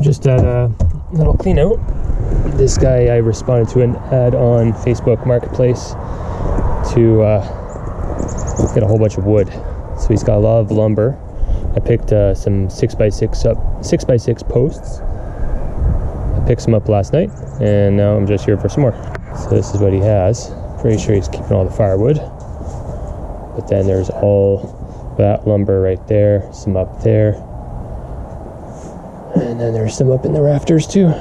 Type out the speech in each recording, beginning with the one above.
Just had a little clean out. This guy, I responded to an ad on Facebook Marketplace to get a whole bunch of wood. So he's got a lot of lumber. I picked some 6x6 posts. I picked some up last night, and now I'm just here for some more. So this is what he has. Pretty sure he's keeping all the firewood. But then there's all that lumber right there, some up there. And then there's some up in the rafters too.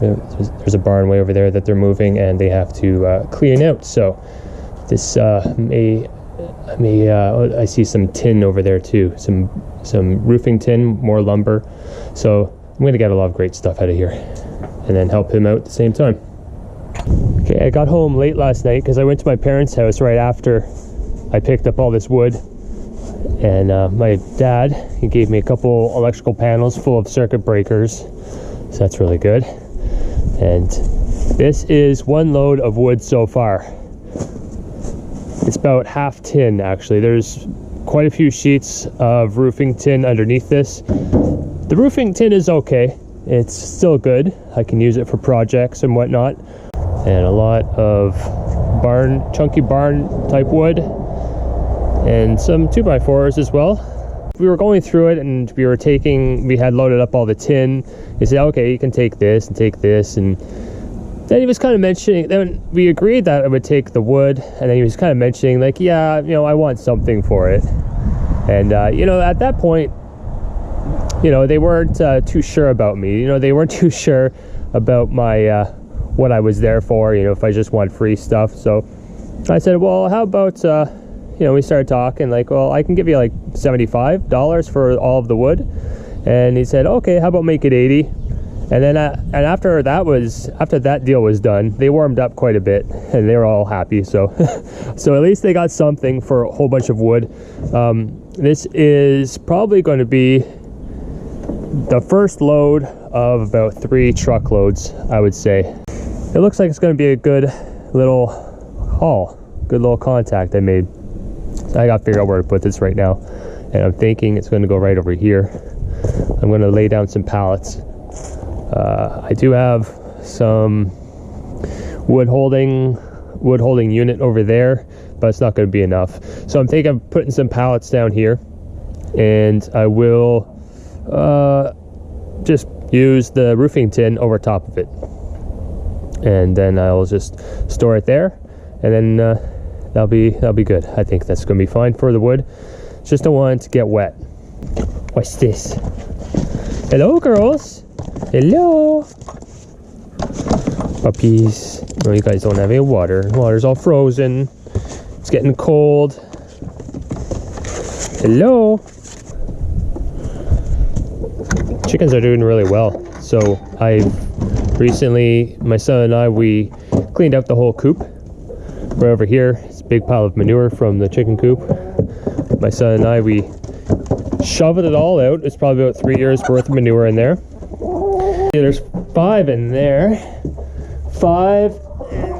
There's a barn way over there that they're moving, and they have to clean out. So this I see some tin over there too, some roofing tin, more lumber. So I'm gonna get a lot of great stuff out of here, and then help him out at the same time. Okay, I got home late last night because I went to my parents' house right after I picked up all this wood. And my dad, he gave me a couple electrical panels full of circuit breakers, so that's really good. And this is one load of wood so far. It's about half tin actually. There's quite a few sheets of roofing tin underneath this. The roofing tin is okay, it's still good. I can use it for projects and whatnot. And a lot of chunky barn type wood, and some 2x4s as well. We were going through it, and we had loaded up all the tin. He said, okay, you can take this, and then he was kind of mentioning, then we agreed that I would take the wood, and then he was kind of mentioning like, yeah, I want something for it. And at that point, they weren't too sure about me. They weren't too sure about my what I was there for, if I just want free stuff. So I said, well, how about we started talking like, well, I can give you like $75 for all of the wood. And he said, okay, how about make it 80? And then after that deal was done, they warmed up quite a bit, and they were all happy. So so at least they got something for a whole bunch of wood. This is probably going to be the first load of about 3 truckloads, I would say. It looks like it's going to be a good little haul, good little contact I made. I got to figure out where to put this right now, and I'm thinking it's going to go right over here. I'm going to lay down some pallets. I do have some wood holding unit over there, but it's not going to be enough. So I'm thinking of putting some pallets down here, and I will just use the roofing tin over top of it, and then I'll just store it there, and then that'll be good. I think that's going to be fine for the wood. Just don't want it to get wet. What's this? Hello, girls. Hello. Puppies. No, you guys don't have any water. Water's all frozen. It's getting cold. Hello. Chickens are doing really well. So my son and I, we cleaned out the whole coop. Right over here, it's a big pile of manure from the chicken coop. My son and I, we shoveled it all out. It's probably about 3 years worth of manure in there. There's 5 in there. 5,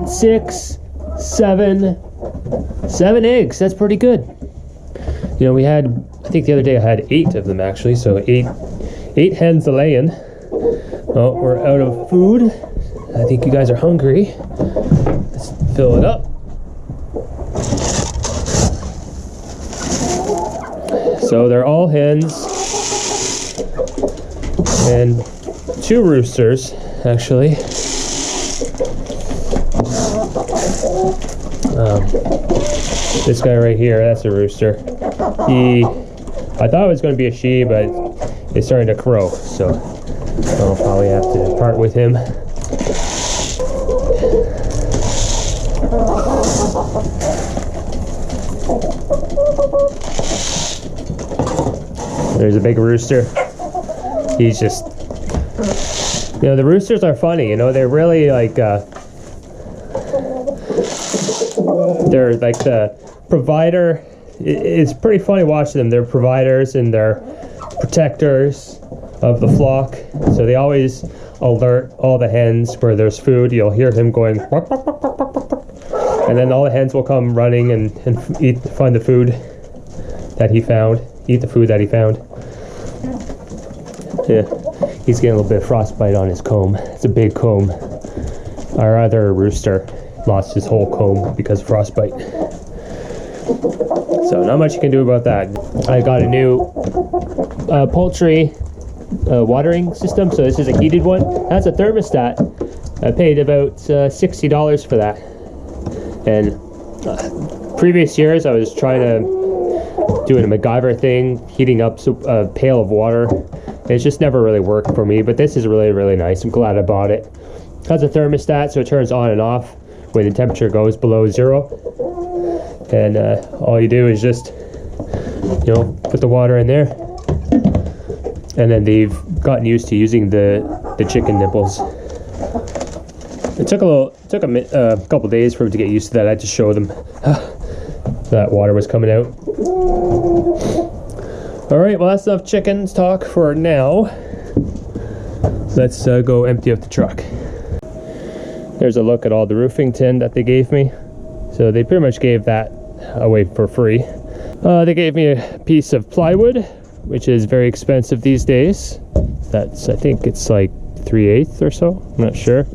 6, 7 eggs. That's pretty good. We had, I think the other day I had 8 of them actually, so 8 hens a laying. Oh, we're out of food. I think you guys are hungry. Let's fill it up. So they're all hens and 2 roosters actually. This guy right here, that's a rooster. I thought it was going to be a she, but it's starting to crow, so I'll probably have to part with him. There's a big rooster. He's just, the roosters are funny, they're really like, they're like the provider. It's pretty funny watching them. They're providers and they're protectors of the flock. So they always alert all the hens where there's food. You'll hear him going, and then all the hens will come running and find the food that he found. Eat the food that he found. Yeah, he's getting a little bit of frostbite on his comb. It's a big comb. Our other rooster lost his whole comb because of frostbite. So not much you can do about that. I got a new poultry watering system. So this is a heated one. That's a thermostat. I paid about $60 for that. And previous years I was trying to do a MacGyver thing, heating up a pail of water. It's just never really worked for me, but this is really, really nice. I'm glad I bought it. It has a thermostat, so it turns on and off when the temperature goes below 0. And all you do is just, you know, put the water in there. And then they've gotten used to using the chicken nipples. It took a couple days for them to get used to that. I had to show them that water was coming out. All right, well, that's enough chickens talk for now. Let's go empty out the truck. There's a look at all the roofing tin that they gave me. So they pretty much gave that away for free. They gave me a piece of plywood, which is very expensive these days. That's, I think it's like 3/8 or so, I'm not sure.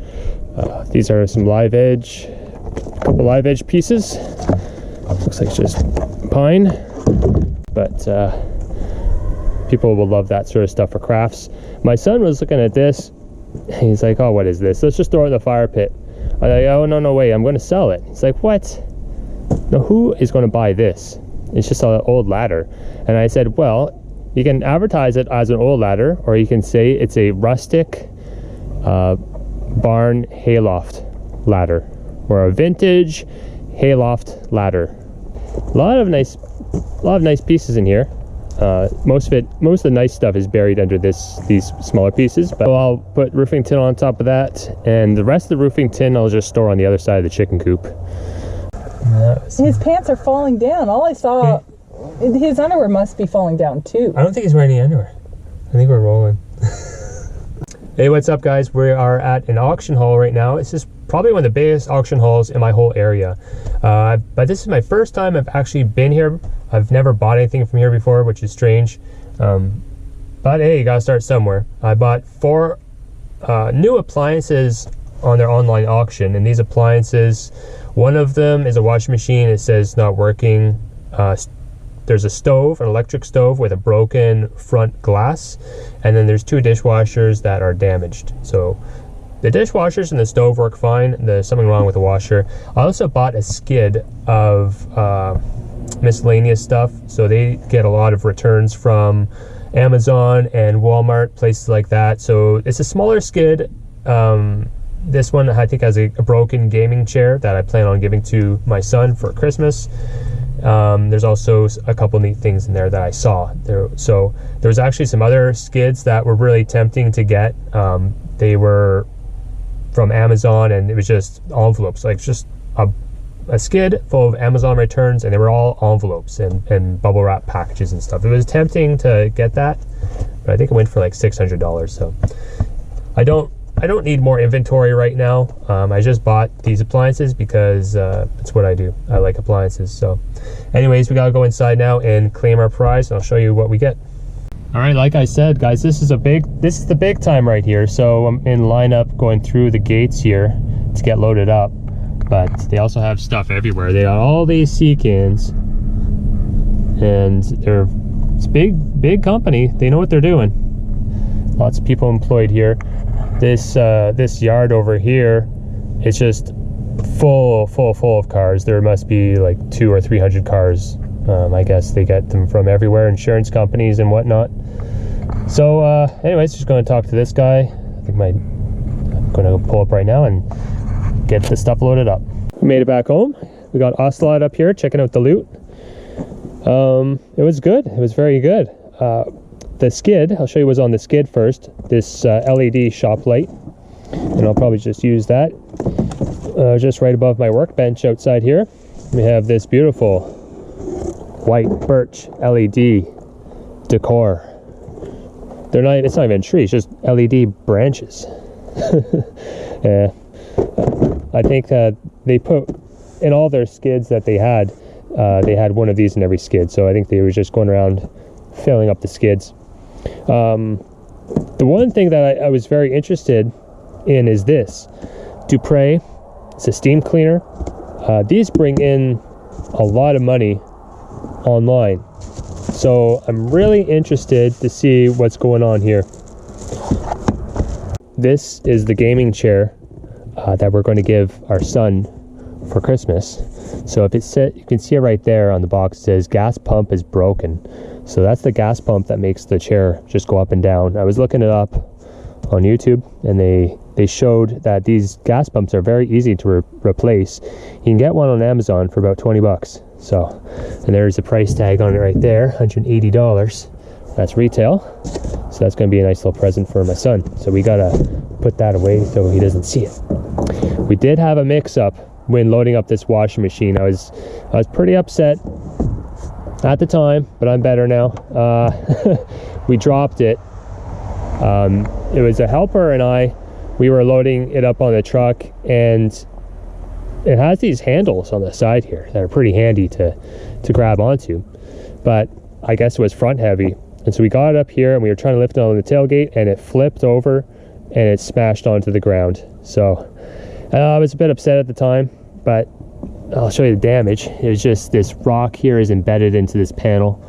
These are some live edge, a couple live edge pieces. Looks like just pine, but people will love that sort of stuff for crafts. My son was looking at this. He's like, oh, what is this? Let's just throw it in the fire pit. I'm like, oh, no, wait, I'm going to sell it. He's like, what? No, who is going to buy this? It's just an old ladder. And I said, well, you can advertise it as an old ladder, or you can say it's a rustic barn hayloft ladder, or a vintage hayloft ladder. A lot of nice pieces in here. Most of the nice stuff is buried under these smaller pieces, but I'll put roofing tin on top of that, and the rest of the roofing tin I'll just store on the other side of the chicken coop. His pants are falling down. All I saw, his underwear must be falling down too. I don't think he's wearing any underwear. I think we're rolling. Hey, what's up, guys? We are at an auction hall right now. This is probably one of the biggest auction halls in my whole area. But this is my first time I've actually been here. I've never bought anything from here before, which is strange. But hey, you gotta start somewhere. I bought 4 new appliances on their online auction, and these appliances, one of them is a washing machine. It says not working. There's a stove, an electric stove with a broken front glass, and then there's 2 dishwashers that are damaged. So the dishwashers and the stove work fine. There's something wrong with the washer. I also bought a skid of miscellaneous stuff, so they get a lot of returns from Amazon and Walmart, places like that. So it's a smaller skid. This one I think has a broken gaming chair that I plan on giving to my son for Christmas. There's also a couple neat things in there that I saw there. So there's actually some other skids that were really tempting to get. They were from Amazon, and it was just envelopes, like just a skid full of Amazon returns, and they were all envelopes and bubble wrap packages and stuff. It was tempting to get that, but I think it went for like $600. So I don't need more inventory right now. I just bought these appliances because it's what I do. I like appliances. So anyways, we gotta go inside now and claim our prize, and I'll show you what we get. All right, like I said, guys, this is the big time right here. So I'm in lineup going through the gates here to get loaded up, but they also have stuff everywhere. They got all these sea cans, and it's big company. They know what they're doing. Lots of people employed here. This yard over here, it's just full of cars. There must be like 200 or 300 cars. I guess they get them from everywhere, insurance companies and whatnot. So anyways, just going to talk to this guy. I think I'm going to pull up right now and get the stuff loaded up. We made it back home. We got Ocelot up here checking out the loot. It was good. It was very good. The skid, I'll show you what's on the skid first. This LED shop light, and I'll probably just use that. Just right above my workbench outside here, we have this beautiful white birch LED decor. It's not even trees, just LED branches. Yeah. I think they put in all their skids that they had one of these in every skid. So I think they were just going around filling up the skids. The one thing that I was very interested in is this Dupre. It's a steam cleaner. These bring in a lot of money online, so I'm really interested to see what's going on here. This is the gaming chair that we're going to give our son for Christmas. So if it's set, you can see it right there on the box. It says gas pump is broken. So that's the gas pump that makes the chair just go up and down. I was looking it up on YouTube, and they showed that these gas pumps are very easy to replace. You can get one on Amazon for about 20 bucks. So, and there's a price tag on it right there, $180. That's retail. So that's going to be a nice little present for my son. So we got to put that away so he doesn't see it. We did have a mix-up when loading up this washing machine. I was pretty upset at the time, but I'm better now. We dropped it. It was a helper and we were loading it up on the truck, and it has these handles on the side here that are pretty handy to grab onto, but I guess it was front heavy, and so we got it up here and we were trying to lift it on the tailgate, and it flipped over and it smashed onto the ground. So I was a bit upset at the time, but I'll show you the damage. It was just this rock here is embedded into this panel.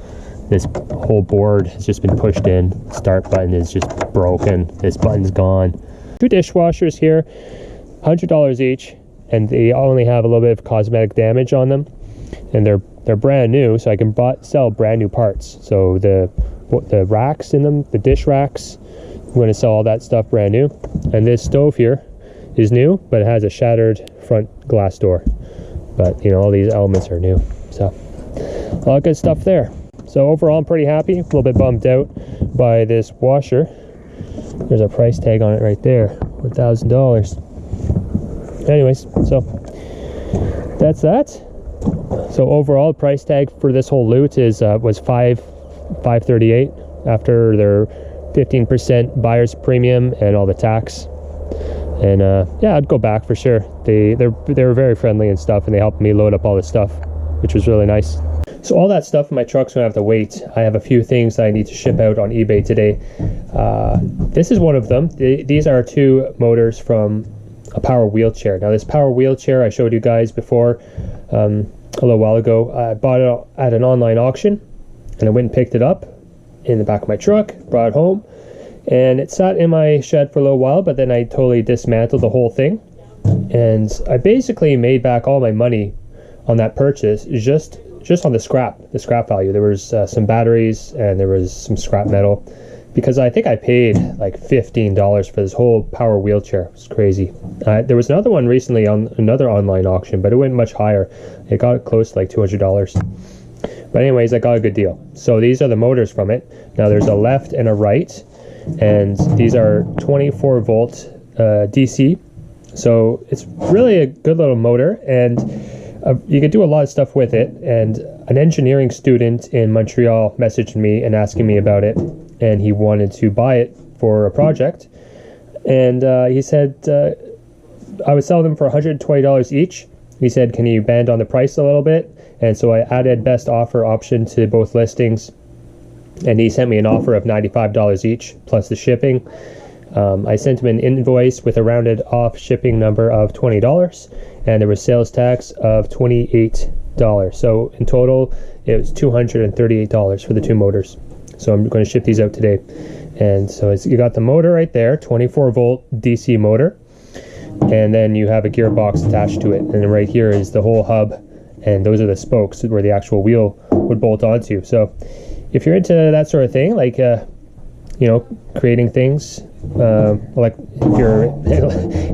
This whole board has just been pushed in. Start button is just broken. This button's gone. 2 dishwashers here, $100 each, and they only have a little bit of cosmetic damage on them, and they're brand new, so I can sell brand new parts. So the racks in them, the dish racks, I'm going to sell all that stuff brand new. And this stove here is new, but it has a shattered front glass door. But you know, all these elements are new, so a lot of good stuff there. So overall, I'm pretty happy. A little bit bummed out by this washer. There's a price tag on it right there, $1,000. Anyways, so that's that. So overall, the price tag for this whole loot was $538 after their 15% buyer's premium and all the tax. And yeah, I'd go back for sure. They were very friendly and stuff, and they helped me load up all the stuff, which was really nice. So all that stuff in my truck's gonna have to wait. I have a few things that I need to ship out on eBay today. This is one of them. These are 2 motors from a power wheelchair. Now this power wheelchair I showed you guys before a little while ago. I bought it at an online auction, and I went and picked it up in the back of my truck, brought it home, and it sat in my shed for a little while, but then I totally dismantled the whole thing, and I basically made back all my money on that purchase just on the scrap value. There was some batteries and there was some scrap metal, because I think I paid like $15 for this whole power wheelchair. It's crazy. There was another one recently on another online auction, but it went much higher. It got close to like $200. But anyways, I got a good deal. So these are the motors from it. Now there's a left and a right, and these are 24 volt DC. So it's really a good little motor, and you can do a lot of stuff with it. And an engineering student in Montreal messaged me and asking me about it, and he wanted to buy it for a project. And he said I would sell them for $120 each. He said, can you band on the price a little bit? And so I added best offer option to both listings, and he sent me an offer of $95 each plus the shipping. I sent him an invoice with a rounded off shipping number of $20, and there was sales tax of $28. So in total, it was $238 for the 2 motors. So I'm going to ship these out today. And so you got the motor right there, 24 volt DC motor, and then you have a gearbox attached to it. And then right here is the whole hub, and those are the spokes where the actual wheel would bolt onto. So if you're into that sort of thing, like you know, creating things, like if you're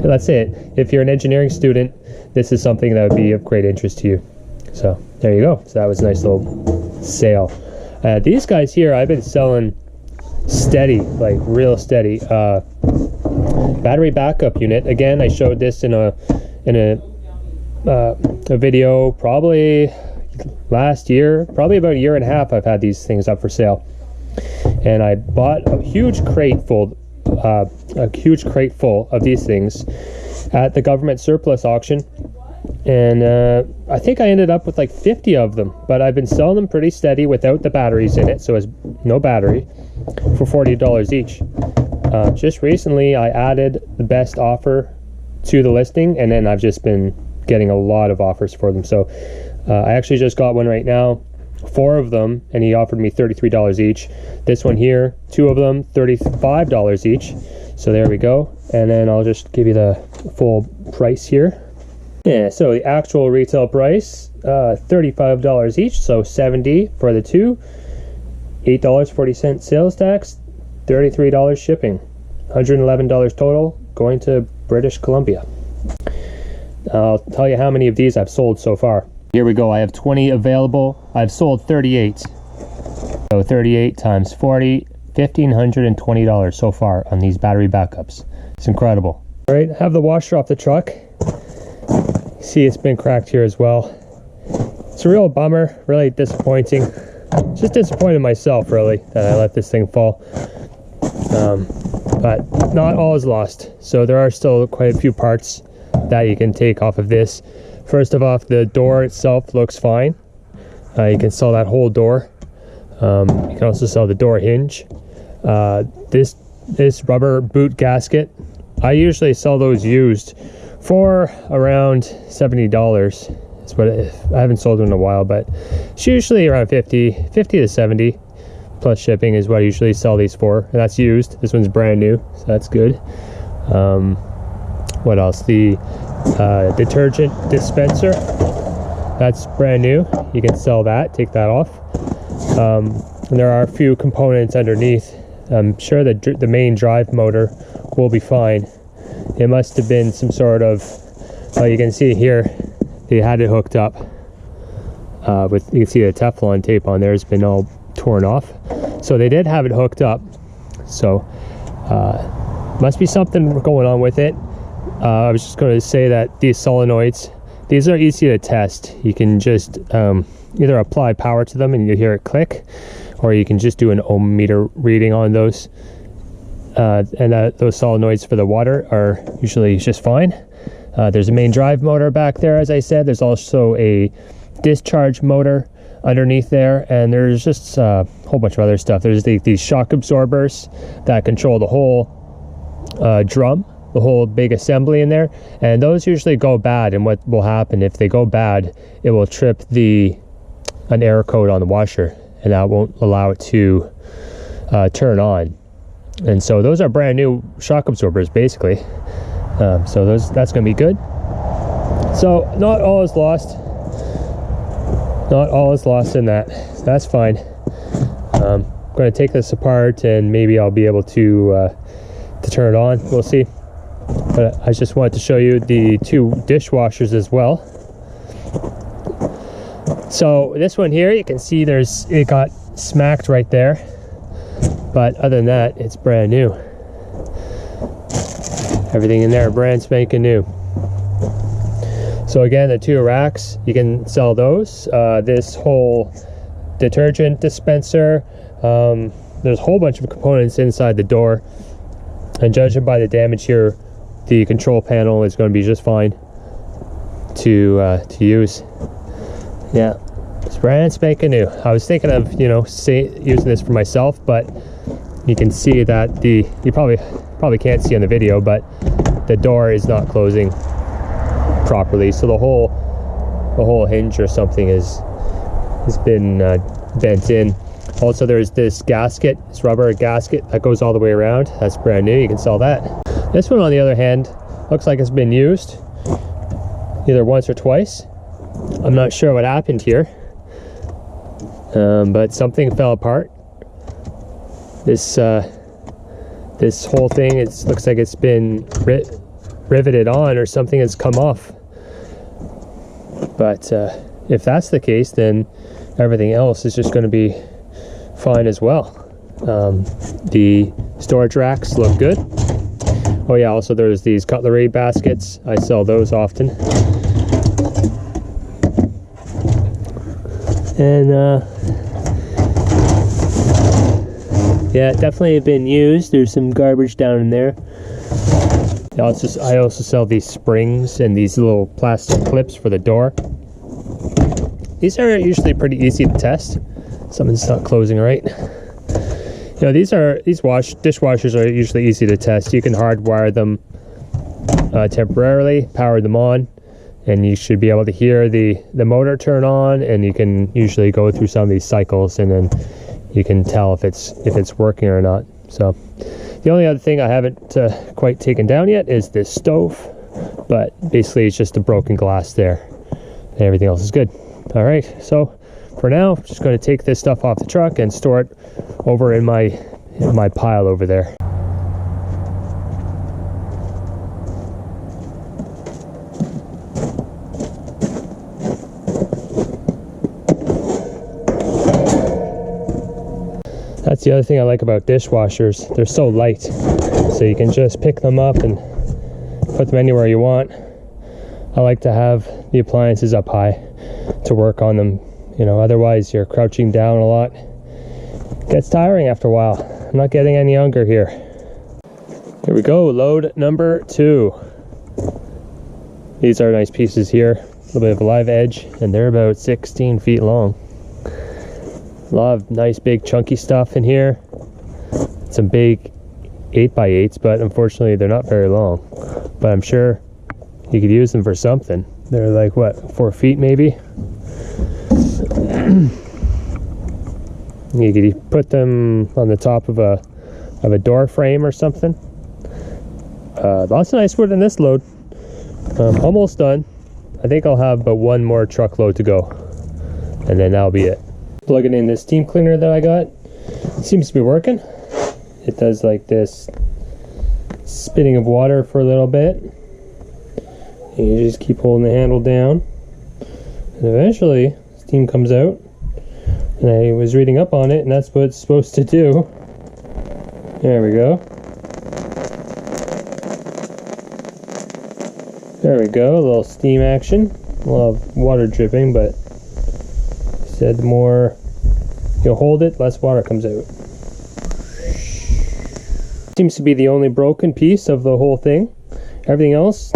let's say it, if you're an engineering student, this is something that would be of great interest to you. So there you go. So that was a nice little sale. These guys here I've been selling steady, like real steady. Battery backup unit. Again, I showed this in a video probably last year, probably about a year and a half. I've had these things up for sale, and I bought a huge crate full of these things at the government surplus auction. And I think I ended up with like 50 of them, but I've been selling them pretty steady without the batteries in it, so it's no battery, for $40 each. Just recently I added the best offer to the listing, and then I've just been getting a lot of offers for them. So I actually just got one right now, 4 of them, and he offered me $33 each. This one here, 2 of them, $35 each. So there we go. And then I'll just give you the full price here. Yeah, so the actual retail price, $35 each, so $70 for the 2, $8.40 sales tax, $33 shipping, $111 total, going to British Columbia. I'll tell you how many of these I've sold so far. Here we go, I have 20 available. I've sold 38. So 38 times 40, $1,520 so far on these battery backups. It's incredible. All right, I have the washer off the truck. See, it's been cracked here as well. It's a real bummer, really disappointing. Just disappointed myself, really, that I let this thing fall. But not all is lost. So there are still quite a few parts that you can take off of this. First of all, the door itself looks fine. You can sell that whole door. You can also sell the door hinge. This rubber boot gasket, I usually sell those used for around $70. It's what I haven't sold them in a while, but it's usually around 50 to 70 plus shipping is what I usually sell these for, and that's used. This one's brand new, so that's good. What else? The detergent dispenser, that's brand new. You can sell that, take that off. And there are a few components underneath. I'm sure that the main drive motor will be fine. It must have been some sort of, you can see here, they had it hooked up with, you can see the Teflon tape on there has been all torn off. So they did have it hooked up. So must be something going on with it. I was just going to say that these solenoids, these are easy to test. You can just either apply power to them and you hear it click, or you can just do an ohm meter reading on those. And those solenoids for the water are usually just fine. There's a main drive motor back there, as I said. There's also a discharge motor underneath there, and there's just a whole bunch of other stuff. There's these shock absorbers that control the whole drum, the whole big assembly in there, and those usually go bad. And what will happen if they go bad, it will trip an error code on the washer, and that won't allow it to turn on. And so those are brand new shock absorbers, basically. So that's going to be good. So not all is lost. Not all is lost in that. So that's fine. I'm going to take this apart, and maybe I'll be able to turn it on. We'll see. But I just wanted to show you the 2 dishwashers as well. So this one here, you can see it got smacked right there. But other than that, it's brand new. Everything in there brand spanking new. So again, the 2 racks, you can sell those. This whole detergent dispenser, there's a whole bunch of components inside the door, and judging by the damage here, the control panel is going to be just fine to use. Yeah, it's brand spanking new. I was thinking of using this for myself, but you can see that you probably can't see on the video, but the door is not closing properly, so the whole hinge or something has been bent in. Also, there's this gasket, this rubber gasket that goes all the way around. That's brand new. You can sell that. This one, on the other hand, looks like it's been used either once or twice. I'm not sure what happened here, but something fell apart. This whole thing, looks like it's been riveted on, or something has come off. But if that's the case, then everything else is just going to be fine as well. The storage racks look good. Oh yeah, also there's these cutlery baskets. I sell those often. And yeah, definitely been used. There's some garbage down in there. I also sell these springs and these little plastic clips for the door. These are usually pretty easy to test. Something's not closing right. You know, these dishwashers are usually easy to test. You can hardwire them temporarily, power them on, and you should be able to hear the motor turn on, and you can usually go through some of these cycles, and then you can tell if it's working or not. So the only other thing I haven't quite taken down yet is this stove, but basically it's just a broken glass there, and everything else is good. All right, so for now, I'm just going to take this stuff off the truck and store it over in my pile over there. That's the other thing I like about dishwashers. They're so light, so you can just pick them up and put them anywhere you want. I like to have the appliances up high to work on them. You know, otherwise you're crouching down a lot. It gets tiring after a while. I'm not getting any younger here. Here we go, load number 2. These are nice pieces here. A little bit of a live edge, and they're about 16 feet long. A lot of nice big chunky stuff in here. Some big 8x8s, but unfortunately they're not very long. But I'm sure you could use them for something. They're like, what, 4 feet maybe? You could put them on the top of a door frame or something. Lots of nice wood in this load. Almost done. I think I'll have but one more truckload to go, and then that'll be it. Plugging in this steam cleaner that I got. It seems to be working. It does like this spitting of water for a little bit, and you just keep holding the handle down, and eventually steam comes out. And I was reading up on it, and that's what it's supposed to do. There we go. There we go, a little steam action. A lot of water dripping, but said the more you hold it, less water comes out. Seems to be the only broken piece of the whole thing. Everything else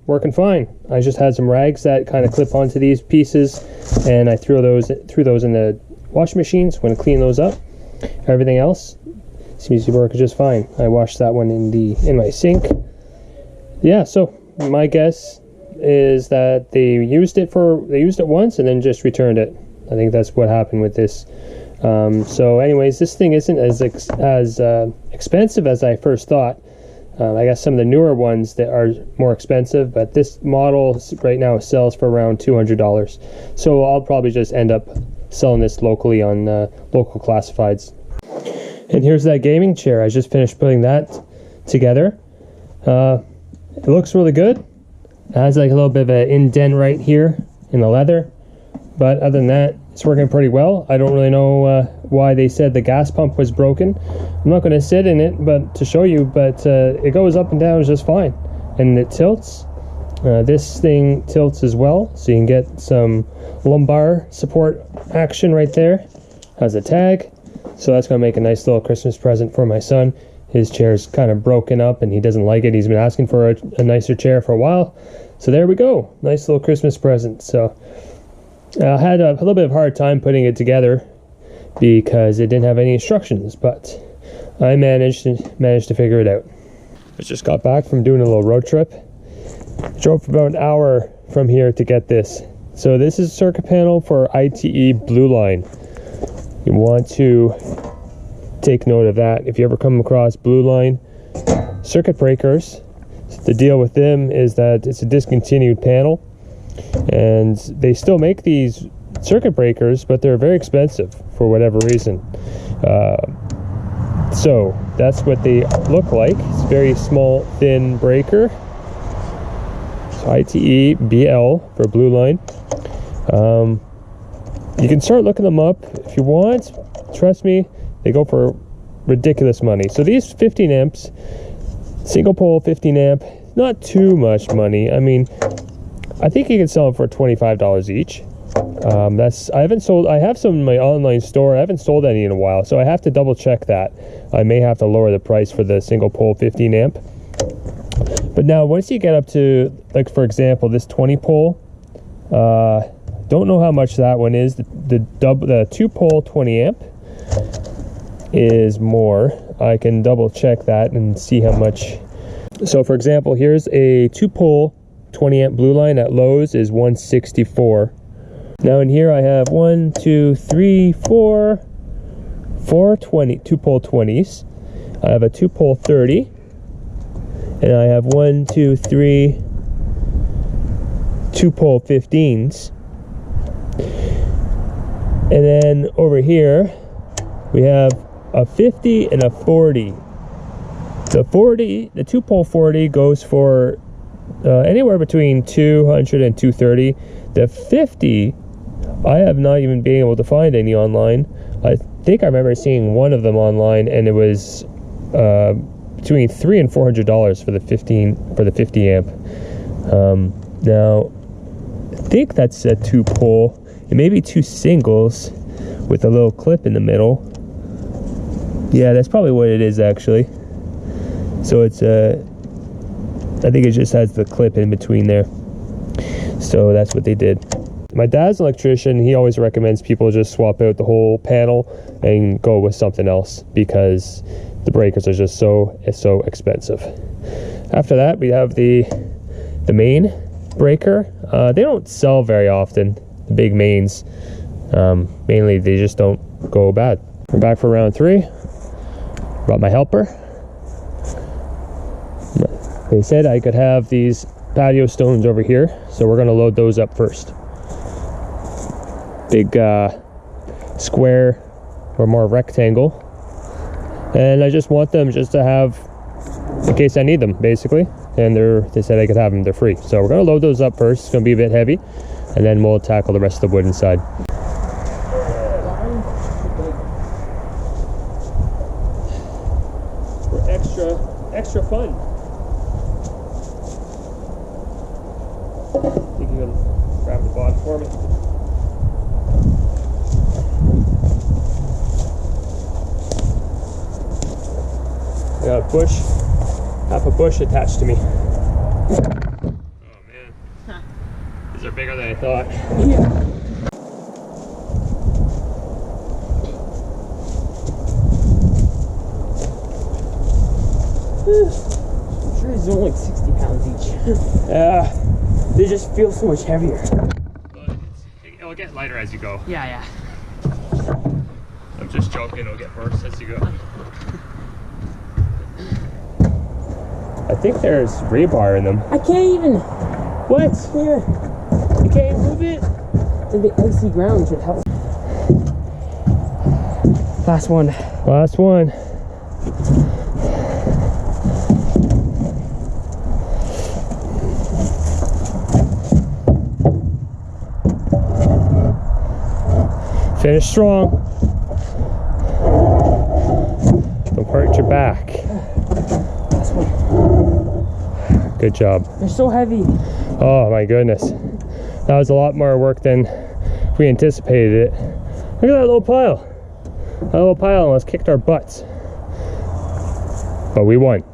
working fine. I just had some rags that kind of clip onto these pieces, and I threw those in the washing machines. I'm going to clean those up. Everything else seems to work just fine. I washed that one in my sink. Yeah, so my guess is that they used it once and then just returned it. I think that's what happened with this. So anyways, this thing isn't as expensive as I first thought. I guess some of the newer ones that are more expensive, but this model right now sells for around $200. So I'll probably just end up selling this locally on local classifieds. And here's that gaming chair. I just finished putting that together. It looks really good. It has like a little bit of an indent right here in the leather, but other than that, it's working pretty well. I don't really know why they said the gas pump was broken. I'm not going to sit in it but to show you, but it goes up and down just fine, and it tilts. This thing tilts as well, so you can get some lumbar support action right there. Has a tag, so that's going to make a nice little Christmas present for my son. His chair's kind of broken up and he doesn't like it. He's been asking for a nicer chair for a while, so there we go, nice little Christmas present. So I had a little bit of a hard time putting it together because it didn't have any instructions, but I managed to figure it out. I just got back from doing a little road trip. Drove for about an hour from here to get this. So this is a circuit panel for ITE Blue Line. You want to take note of that. If you ever come across Blue Line circuit breakers, the deal with them is that it's a discontinued panel, and they still make these circuit breakers, but they're very expensive for whatever reason. So that's what they look like. It's a very small, thin breaker. So ITE BL for Blue Line. You can start looking them up if you want. Trust me, they go for ridiculous money. So these 15 amps, single pole 15 amp, not too much money. I mean, I think you can sell them for $25 each. I have some in my online store. I haven't sold any in a while, so I have to double check that. I may have to lower the price for the single pole 15 amp. But now once you get up to, like for example, this 20 pole, don't know how much that one is. The 2 pole 20 amp is more. I can double check that and see how much. So for example, here's a 2 pole 20 amp blue line at Lowe's is 164. Now in here I have 1, 2, 3, 4 2 pole 20s. I have a 2 pole 30, and I have 1, 2, 3 2 pole 15s. And then over here we have a 50 and a 40. The 2 pole 40 goes for anywhere between 200 and 230. The 50, I have not even been able to find any online. I think I remember seeing one of them online, and it was between $300 and $400 for the 50 amp. Now I think that's a 2 pole. It may be 2 singles with a little clip in the middle. Yeah, that's probably what it is actually. So it's I think it just has the clip in between there. So that's what they did. My dad's an electrician. He always recommends people just swap out the whole panel and go with something else because the breakers are just so expensive. After that, we have the main breaker. They don't sell very often, the big mains. Mainly they just don't go bad. We're back for round 3. Brought my helper. They said I could have these patio stones over here, so we're gonna load those up first. Big square or more rectangle, and I just want them just to have in case I need them, basically. And they said I could have them, they're free. So we're gonna load those up first. It's gonna be a bit heavy, and then we'll tackle the rest of the wood inside. For extra fun. You can grab the bod for me. I got a bush, half a bush attached to me. Oh man, huh. These are bigger than I thought. Yeah. I'm sure these are only like 60 pounds each. Yeah. They just feel so much heavier. It'll get lighter as you go. Yeah. I'm just joking, it'll get worse as you go. I think there's rebar in them. I can't even. What? Here. You can't even move it? And the icy ground should help. Last one. Last one. Finish strong. Don't hurt your back. Last one. Good job. They're so heavy. Oh my goodness. That was a lot more work than we anticipated it. Look at that little pile. That little pile almost kicked our butts. But we won.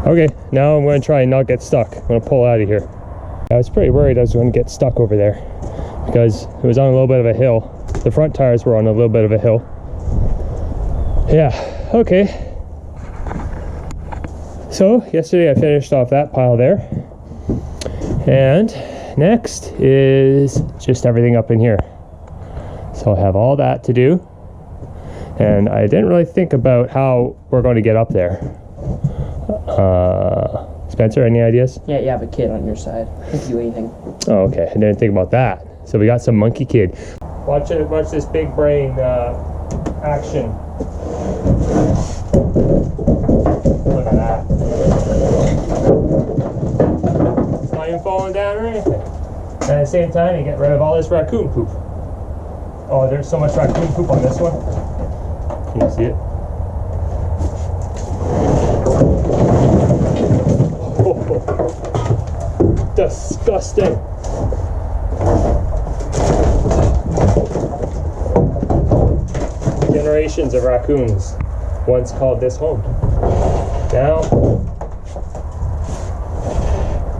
Okay, now I'm going to try and not get stuck. I'm going to pull out of here. I was pretty worried I was going to get stuck over there, because it was on a little bit of a hill. The front tires were on a little bit of a hill. Yeah, okay. So yesterday I finished off that pile there. And next is just everything up in here. So I have all that to do. And I didn't really think about how we're going to get up there. Spencer, any ideas? Yeah, you have a kid on your side. I can do anything. Oh, okay. I didn't think about that. So we got some monkey kid. Watch this big brain action. Look at that. It's not even falling down or anything. And at the same time, you get rid of all this raccoon poop. Oh, there's so much raccoon poop on this one. Can you see it? Oh, disgusting. Generations of raccoons once called this home. Now,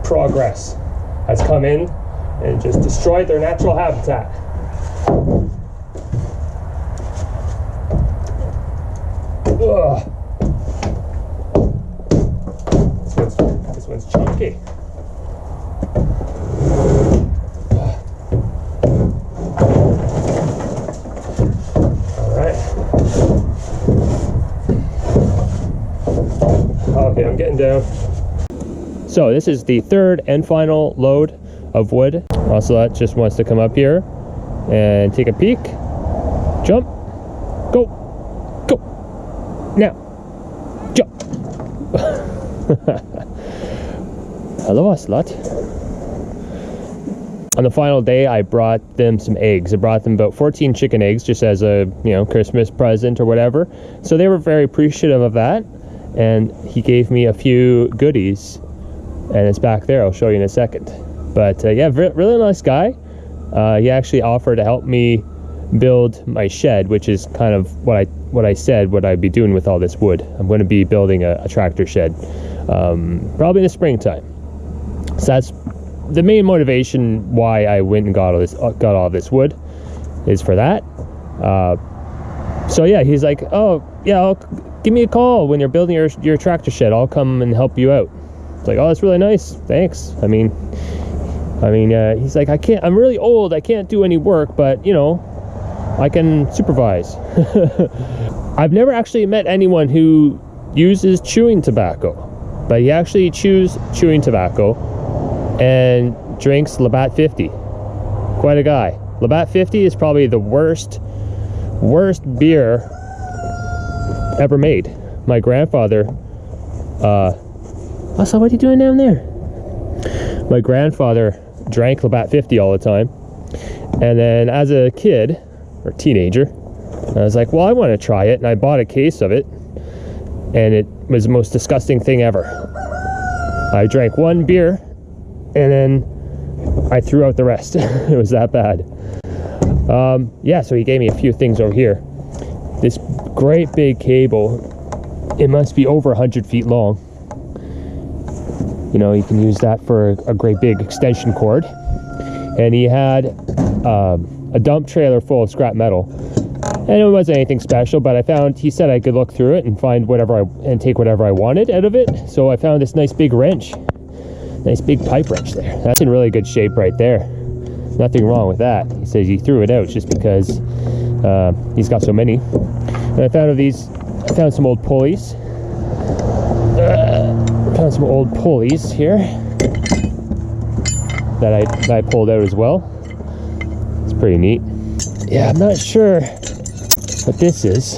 progress has come in and just destroyed their natural habitat. Ugh. This one's chunky. Okay, I'm getting down. So this is the third and final load of wood. Ocelot just wants to come up here and take a peek. Jump. Go. Go. Now. Jump. Hello, Ocelot. On the final day, I brought them some eggs. I brought them about 14 chicken eggs just as a, Christmas present or whatever. So they were very appreciative of that. And he gave me a few goodies, and it's back there. I'll show you in a second. But yeah, really nice guy. He actually offered to help me build my shed, which is kind of what I said what I'd be doing with all this wood. I'm going to be building a tractor shed, probably in the springtime. So that's the main motivation why I went and got all this wood, is for that. So yeah, he's like, oh yeah, give me a call when you're building your tractor shed. I'll come and help you out. It's like, oh, that's really nice. Thanks. I mean, he's like, I'm really old. I can't do any work, but I can supervise. I've never actually met anyone who uses chewing tobacco, but he actually chews chewing tobacco and drinks Labatt 50. Quite a guy. Labatt 50 is probably the worst beer ever made. My grandfather, also, what are you doing down there? My grandfather drank Labatt 50 all the time, and then as a kid or teenager, I was like, well, I want to try it, and I bought a case of it, and it was the most disgusting thing ever. I drank one beer, and then I threw out the rest. It was that bad. Yeah, so he gave me a few things over here. This great big cable, it must be over 100 feet long. You can use that for a great big extension cord. And he had a dump trailer full of scrap metal. And it wasn't anything special, but he said I could look through it and find and take whatever I wanted out of it. So I found this nice big wrench. Nice big pipe wrench there. That's in really good shape right there. Nothing wrong with that. He says he threw it out just because he's got so many. And I found some old pulleys. Found some old pulleys here that I pulled out as well. It's pretty neat. Yeah, I'm not sure what this is.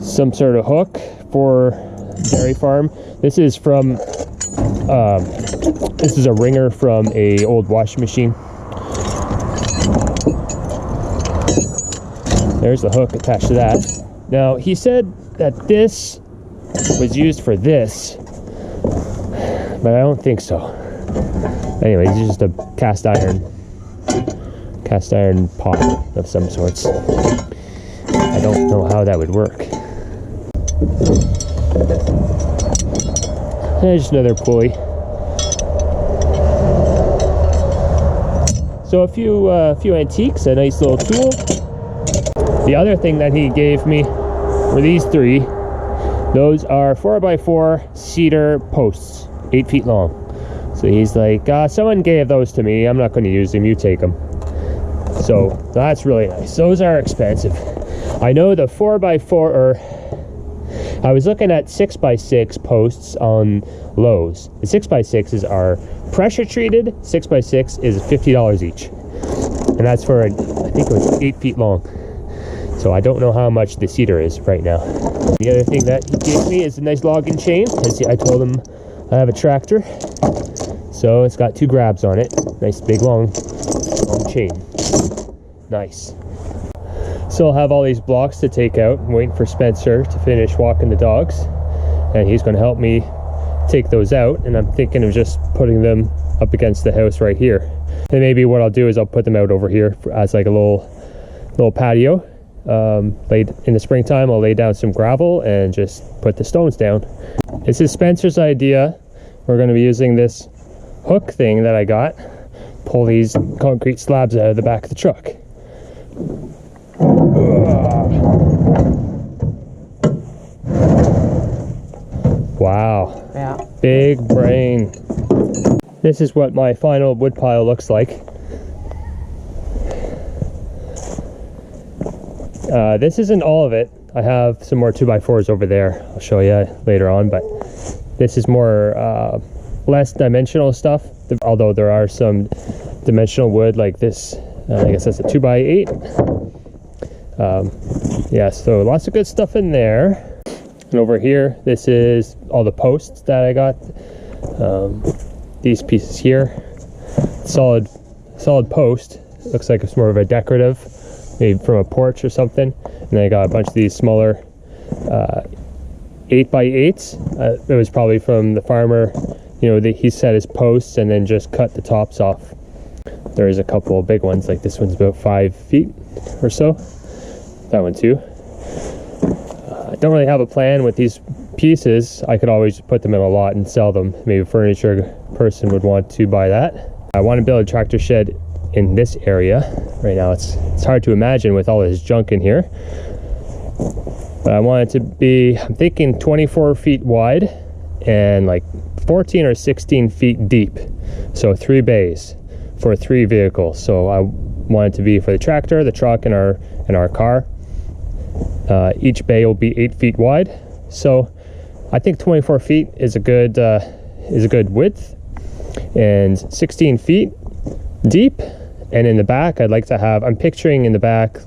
Some sort of hook for dairy farm. This is from this is a wringer from a old washing machine. There's the hook attached to that. Now he said that this was used for this, but I don't think so. Anyway, it's just a cast iron pot of some sorts. I don't know how that would work. There's another pulley. So a few antiques, a nice little tool. The other thing that he gave me were these three. Those are 4x4 cedar posts, 8 feet long. So he's like, someone gave those to me. I'm not going to use them. You take them. So that's really nice. Those are expensive. I know the 4x4 I was looking at 6x6 posts on Lowe's. The 6x6s are pressure treated. 6x6 is $50 each. And that's for, I think it was 8 feet long. So I don't know how much the cedar is right now. The other thing that he gave me is a nice logging chain. As I told him I have a tractor. So it's got 2 grabs on it. Nice big long chain. Nice. So I'll have all these blocks to take out. I'm waiting for Spencer to finish walking the dogs. And he's going to help me take those out. And I'm thinking of just putting them up against the house right here. And maybe what I'll do is I'll put them out over here as like a little patio. In the springtime, I'll lay down some gravel and just put the stones down. This is Spencer's idea. We're going to be using this hook thing that I got. Pull these concrete slabs out of the back of the truck. Wow. Yeah. Big brain. This is what my final wood pile looks like. This isn't all of it. I have some more 2x4s over there. I'll show you later on, but this is more less dimensional stuff, although there are some dimensional wood like this. I guess that's a 2x8. Yeah, so lots of good stuff in there. And over here, this is all the posts that I got. These pieces here, solid post. Looks like it's more of a decorative, maybe from a porch or something. And then I got a bunch of these smaller 8x8s. It was probably from the farmer. You know, he set his posts and then just cut the tops off. There's a couple of big ones, like this one's about 5 feet or so. That one too. I don't really have a plan with these pieces. I could always put them in a lot and sell them. Maybe a furniture person would want to buy that. I want to build a tractor shed in this area. Right now it's hard to imagine with all this junk in here. But I want it to be, I'm thinking 24 feet wide and like 14 or 16 feet deep. So 3 bays for 3 vehicles. So I want it to be for the tractor, the truck, and our car. Each bay will be 8 feet wide. So I think 24 feet is a good width, and 16 feet deep. And in the back, I'd like to have, I'm picturing in the back,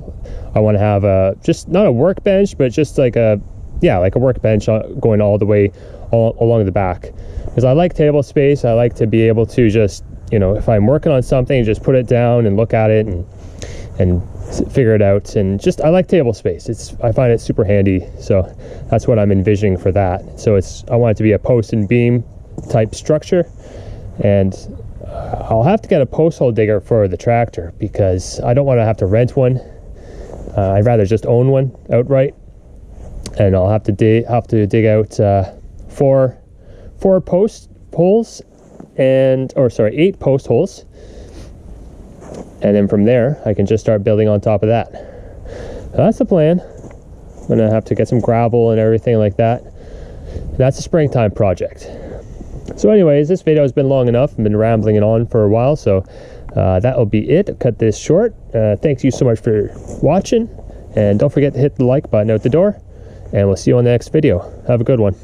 I want to have just not a workbench, but just like a workbench going all the way along the back. Because I like table space. I like to be able to just, you know, if I'm working on something, just put it down and look at it and figure it out. And just, I like table space. I find it super handy. So that's what I'm envisioning for that. So I want it to be a post and beam type structure. And I'll have to get a post hole digger for the tractor because I don't want to have to rent one. I'd rather just own one outright. And I'll have to dig out 4 post holes, 8 post holes. And then from there, I can just start building on top of that. So that's the plan. I'm gonna have to get some gravel and everything like that. That's a springtime project. So anyways, this video has been long enough. I've been rambling on for a while, so that'll be it. I'll cut this short. Thanks you so much for watching, and don't forget to hit the like button out the door, and we'll see you on the next video. Have a good one.